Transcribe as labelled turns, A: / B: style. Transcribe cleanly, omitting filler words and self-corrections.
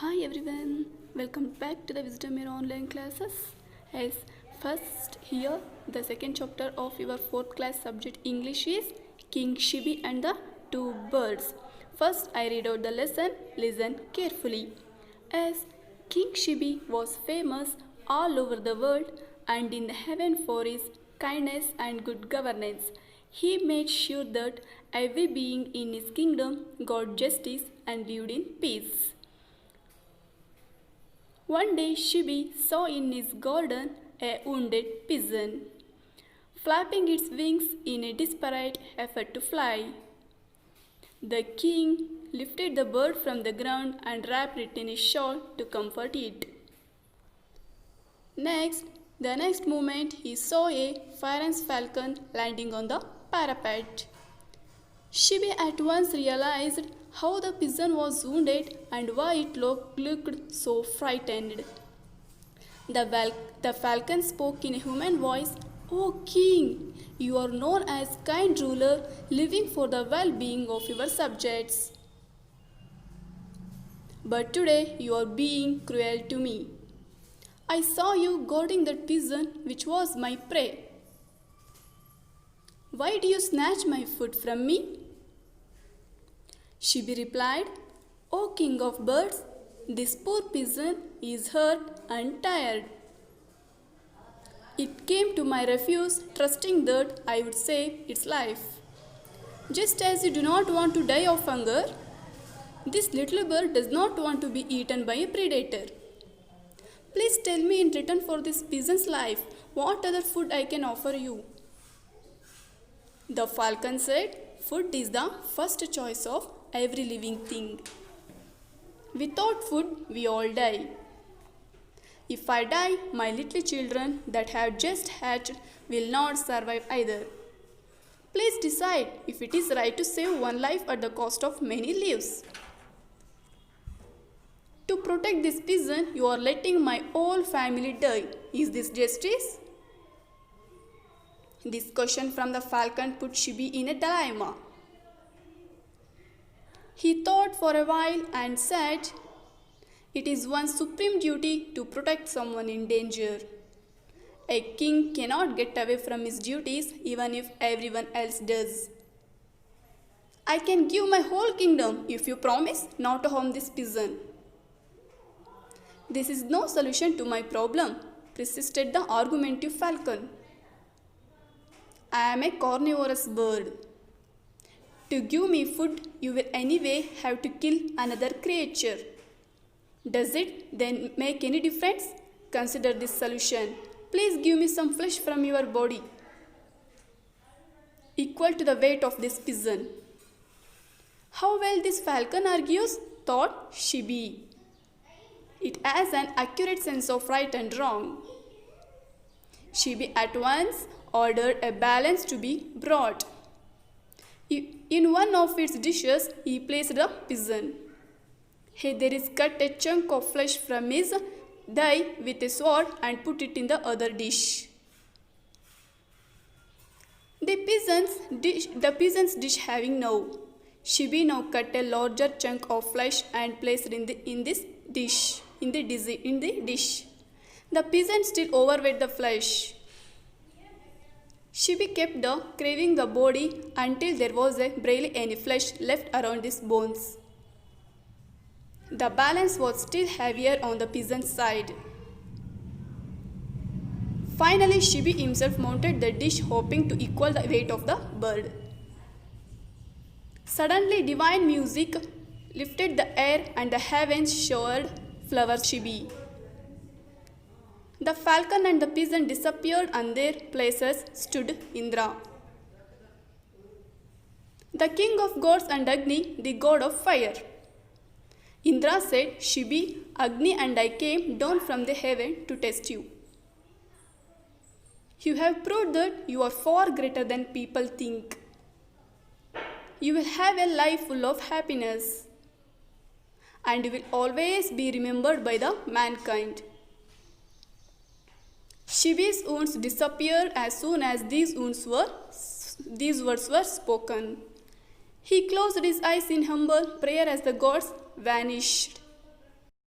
A: Hi everyone, welcome back to the Wisdom Air online classes. As first here, the second chapter of your fourth class subject English is King Shibi and the Two Birds. First, I read out the lesson. Listen carefully. As King Shibi was famous all over the world and in heaven for his kindness and good governance, he made sure that every being in his kingdom got justice and lived in peace. One day Shibi saw in his garden a wounded pigeon, flapping its wings in a desperate effort to fly. The king lifted the bird from the ground and wrapped it in his shawl to comfort it. The next moment he saw a fierce falcon landing on the parapet. Shibi at once realized how the pigeon was wounded and why it looked so frightened. The falcon spoke in a human voice, "O king, you are known as kind ruler, living for the well-being of your subjects. But today you are being cruel to me. I saw you guarding that pigeon which was my prey. Why do you snatch my food from me?" Shibi replied, "O king of birds, this poor pigeon is hurt and tired. It came to my refuge trusting that I would save its life. Just as you do not want to die of hunger, this little bird does not want to be eaten by a predator. Please tell me in return for this pigeon's life what other food I can offer you." The falcon said, "Food is the first choice of every living thing. Without food, we all die. If I die, my little children that have just hatched will not survive either. Please decide if it is right to save one life at the cost of many lives. To protect this pigeon, you are letting my whole family die. Is this justice?" This question from the falcon put Shibi in a dilemma. He thought for a while and said, "It is one's supreme duty to protect someone in danger. A king cannot get away from his duties even if everyone else does. I can give my whole kingdom if you promise not to harm this pigeon." "This is no solution to my problem," persisted the argumentative falcon. "I am a carnivorous bird. To give me food, you will anyway have to kill another creature. Does it then make any difference? Consider this solution. Please give me some flesh from your body, equal to the weight of this pigeon." "How well this falcon argues," thought Shibi. "It has an accurate sense of right and wrong." Shibi at once ordered a balance to be brought. In one of its dishes, he placed the pigeon. There is cut a chunk of flesh from his thigh with a sword and put it in the other dish. The pigeon's dish having now, Shibi now cut a larger chunk of flesh and placed it in the dish. The pigeon still overweight the flesh. Shibi kept craving the body until there was barely any flesh left around his bones. The balance was still heavier on the pigeon's side. Finally, Shibi himself mounted the dish, hoping to equal the weight of the bird. Suddenly, divine music lifted the air and the heavens showered flowers. Shibi. The falcon and the pigeon disappeared and their places stood Indra, the king of gods, and Agni, the god of fire. Indra said, "Shibi, Agni and I came down from the heaven to test you. You have proved that you are far greater than people think. You will have a life full of happiness, and you will always be remembered by the mankind." Shibi's wounds disappeared as soon as these words were spoken. He closed his eyes in humble prayer as the gods vanished.